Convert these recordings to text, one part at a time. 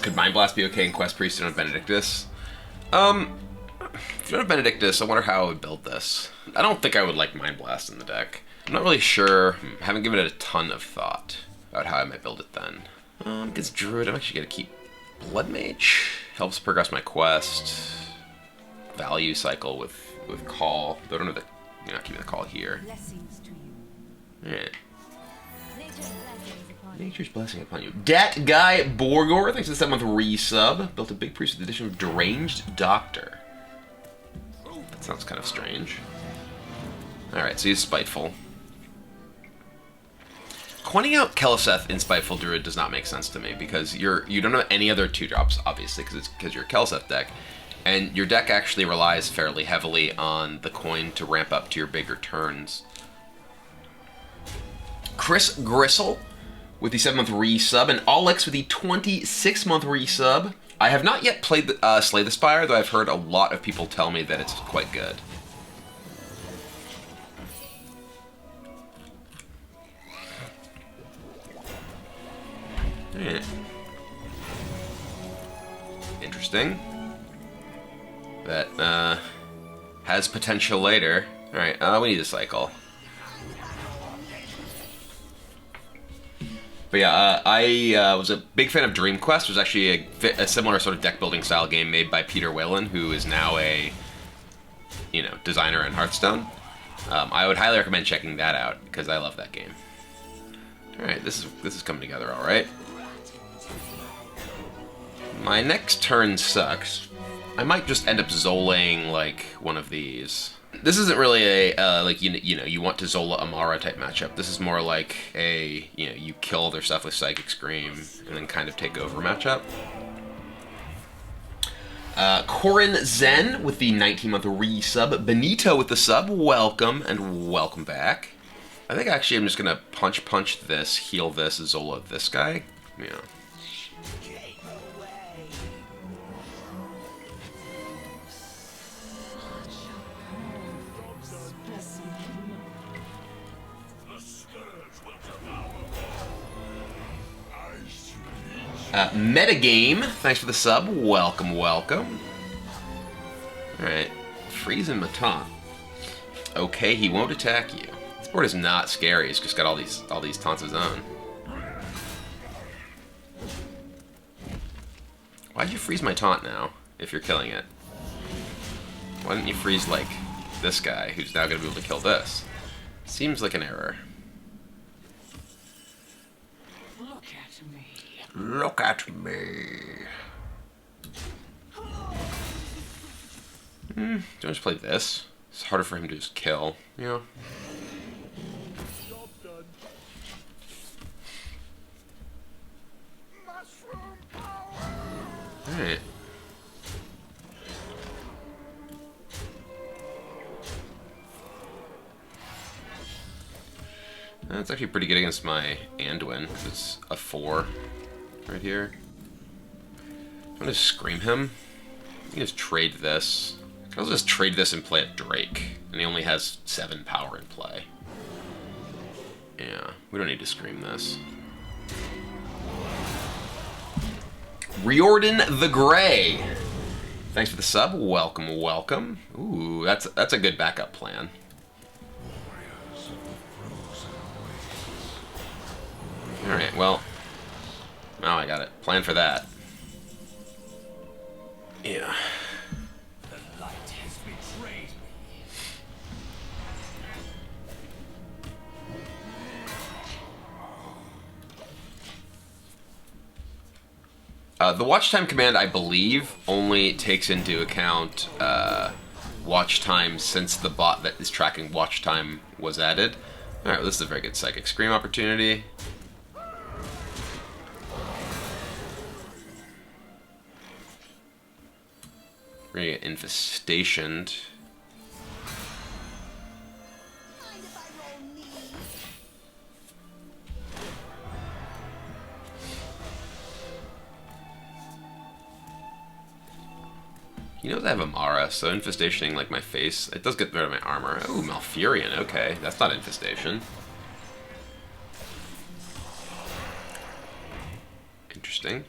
Could Mind Blast be okay in Quest Priest and Benedictus? If you don't have Benedictus, I wonder how I would build this. I don't think I would like Mind Blast in the deck. I'm not really sure. I haven't given it a ton of thought about how I might build it then. Against Druid, I'm actually going to keep Blood Mage. Helps progress my quest. Value cycle with Call. Though I don't have the... You're not keeping the Call here. Alright. Nature's blessing upon you. Dat Guy Borgor, thanks to the 7th resub. Built a big priest with the addition of Deranged Doctor. That sounds kind of strange. Alright, so he's Spiteful. Coining out Keleseth in Spiteful Druid does not make sense to me, because you don't have any other 2-drops, obviously, because you're a Keleseth deck. And your deck actually relies fairly heavily on the coin to ramp up to your bigger turns. Chris Gristle with the 7th resub, and Alex with the 26th-month resub. I have not yet played Slay the Spire, though I've heard a lot of people tell me that it's quite good. Yeah. Interesting. That has potential later. Alright, we need a cycle. But yeah, I was a big fan of Dream Quest. It was actually a similar sort of deck building style game made by Peter Whalen, who is now a designer in Hearthstone. I would highly recommend checking that out because I love that game. All right, this is coming together all right. My next turn sucks. I might just end up Zoling like one of these. This isn't really a like you want to Zola Amara type matchup. This is more like a you kill their stuff with Psychic Scream and then kind of take over matchup. Corin Zen with the 19-month resub. Benito with the sub. Welcome and welcome back. I think actually I'm just gonna punch this, heal this, Zola this guy. Yeah. Metagame, thanks for the sub. Welcome, welcome. Alright, freezing Matan. Okay, he won't attack you. This board is not scary, it's just got all these taunts of his own. Why'd you freeze my taunt now, if you're killing it? Why didn't you freeze, like, this guy, who's now gonna be able to kill this? Seems like an error. Look at me. Don't just play this. It's harder for him to just kill, you know? Alright. That's actually pretty good against my Anduin, because it's a 4. Right here. I'm gonna scream him. I can just trade this. I can also just trade this and play a Drake. And he only has 7 power in play. Yeah, we don't need to scream this. Riordan the Grey. Thanks for the sub. Welcome, welcome. Ooh, that's a good backup plan. Alright, well. Now I got it. Plan for that. Yeah. The light has betrayed me. The watch time command, I believe, only takes into account watch time since the bot that is tracking watch time was added. Alright, well, this is a very good Psychic Scream opportunity. We're gonna get infestationed. He knows I have Amara, so infestationing like my face, it does get rid of my armor. Oh, Malfurion, okay. That's not infestation. Interesting.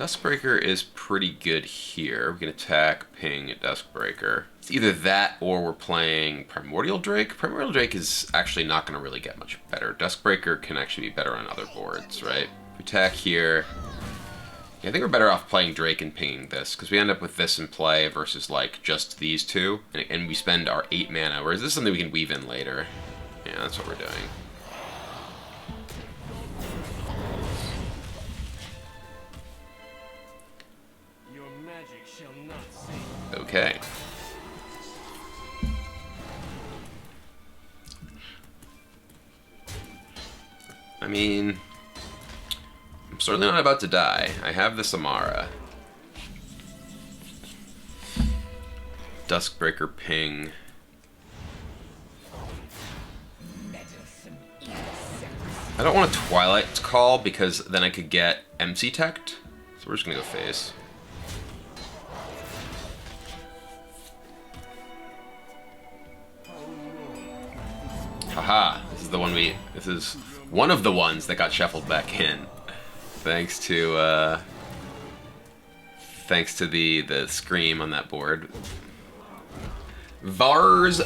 Duskbreaker is pretty good here. We can attack, ping, Duskbreaker. It's either that or we're playing Primordial Drake. Primordial Drake is actually not going to really get much better. Duskbreaker can actually be better on other boards, right? We attack here. Yeah, I think we're better off playing Drake and pinging this, because we end up with this in play versus, like, just these two. And we spend our 8 mana, whereas this is something we can weave in later. Yeah, that's what we're doing. Your magic shall not save. Okay. I mean, I'm certainly not about to die. I have this Amara. Duskbreaker ping. I don't want a Twilight Call because then I could get MC Teched. So we're just gonna go face. Haha, this is the one this is one of the ones that got shuffled back in. Thanks to the scream on that board. Vars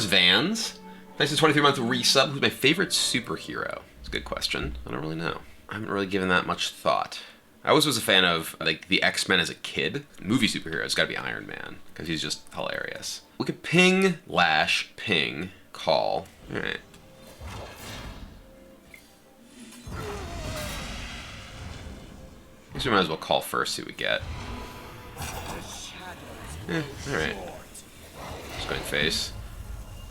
Vans. Thanks to 23-month resub. Who's my favorite superhero? It's a good question. I don't really know. I haven't really given that much thought. I always was a fan of like the X-Men as a kid. Movie superhero, it's gotta be Iron Man, because he's just hilarious. We could ping, lash, ping, call. Alright. I guess we might as well call first, see what we get. Alright. Just going face.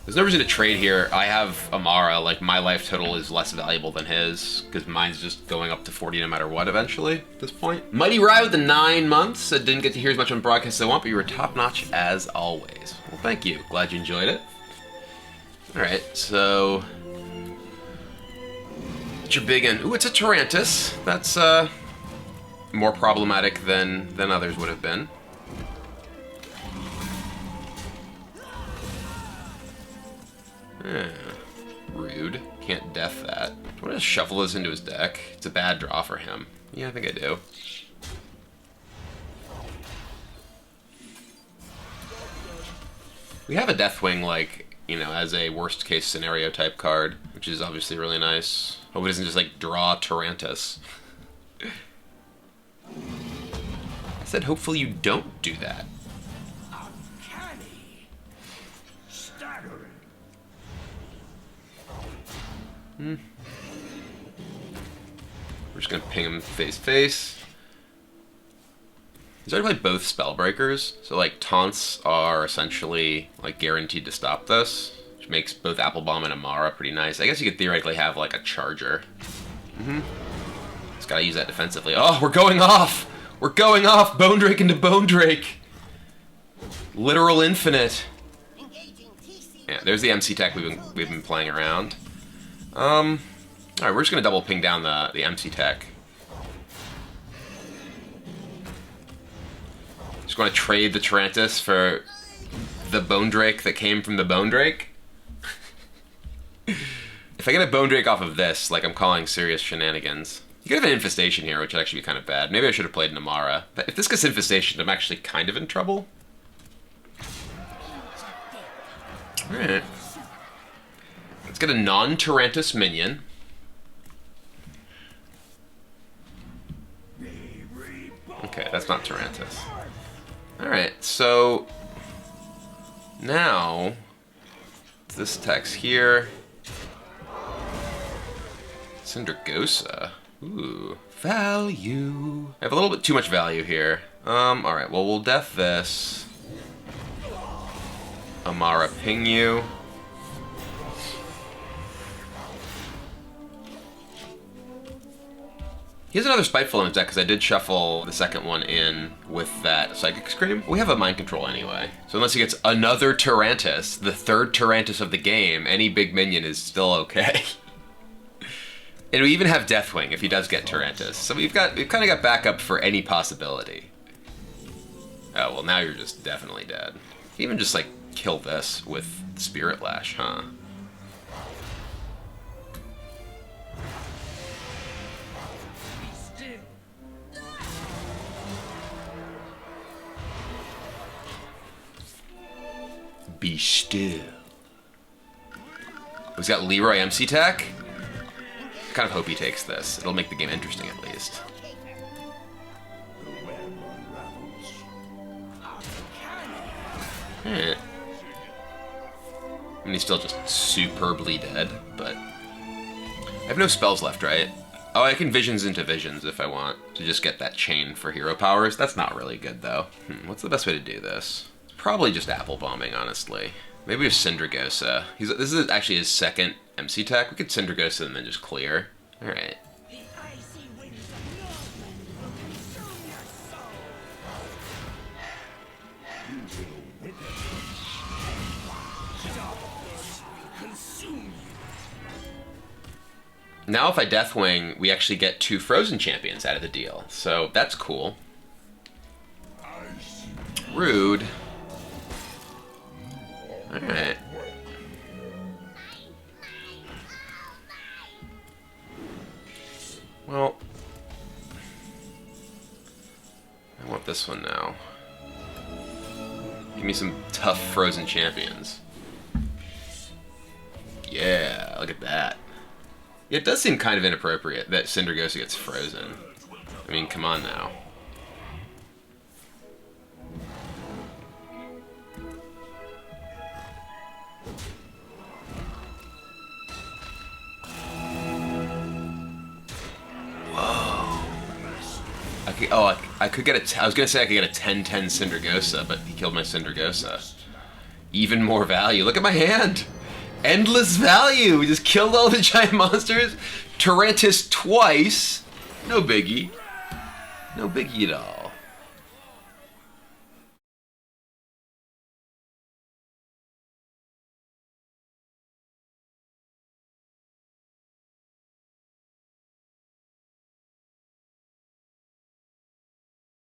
There's no reason to trade here. I have Amara, like my life total is less valuable than his, because mine's just going up to 40 no matter what eventually at this point. Mighty Rye with the 9 months. I didn't get to hear as much on broadcast as I want, but you were top notch as always. Well, thank you. Glad you enjoyed it. Alright, so... What's your big end? Ooh, it's a Tyrantus. That's more problematic than others would have been. Rude. Can't death that. Do I want to shuffle this into his deck? It's a bad draw for him. Yeah, I think I do. We have a Deathwing, like, you know, as a worst case scenario type card, which is obviously really nice. Hope it doesn't just, like, draw Tyrantus. I said hopefully you don't do that. We're just gonna ping him face. He's already played both Spellbreakers, so like taunts are essentially like guaranteed to stop this, which makes both Applebomb and Amara pretty nice. I guess you could theoretically have like a Charger. Just gotta use that defensively. Oh, we're going off! We're going off! Bone Drake into Bone Drake! Literal infinite. Yeah, there's the MC Tech we've been playing around. Alright, we're just gonna double ping down the MC Tech. Just gonna trade the Tyrantus for the Bone Drake that came from the Bone Drake. If I get a Bone Drake off of this, like I'm calling serious shenanigans. You could have an Infestation here, which would actually be kind of bad. Maybe I should have played Namara. But if this gets Infestation, I'm actually kind of in trouble. Alright. Let's get a non-Tyrantus minion. Okay, that's not Tyrantus. Alright, so... Now... This text here... Syndragosa. Ooh. Value. I have a little bit too much value here. Alright, well we'll death this. Amara ping you. He has another Spiteful in his deck because I did shuffle the second one in with that Psychic Scream. We have a Mind Control anyway. So unless he gets another Tyrantus, the third Tyrantus of the game, any big minion is still okay. And we even have Deathwing if he does get Tyrantus. So we've kind of got backup for any possibility. Oh, well now you're just definitely dead. Even just like kill this with Spirit Lash, huh? Be still. He's got Leroy MC Tech. I kind of hope he takes this. It'll make the game interesting at least. I mean, he's still just superbly dead, but I have no spells left, right? Oh, I can visions into visions if I want to just get that chain for hero powers. That's not really good, though. What's the best way to do this? Probably just apple bombing, honestly. Maybe we have Syndragosa. This is actually his second MC tech. We could Syndragosa and then just clear. Alright. Now if I Deathwing, we actually get 2 Frozen Champions out of the deal. So that's cool. Rude. Alright. Well, I want this one now. Give me some tough Frozen Champions. Yeah, look at that. It does seem kind of inappropriate that Syndragosa gets frozen. I mean, come on now. Whoa. I could get a... I was going to say I could get a 10-10 Syndragosa, but he killed my Syndragosa. Even more value. Look at my hand! Endless value! We just killed all the giant monsters. Tyrantus twice. No biggie. No biggie at all.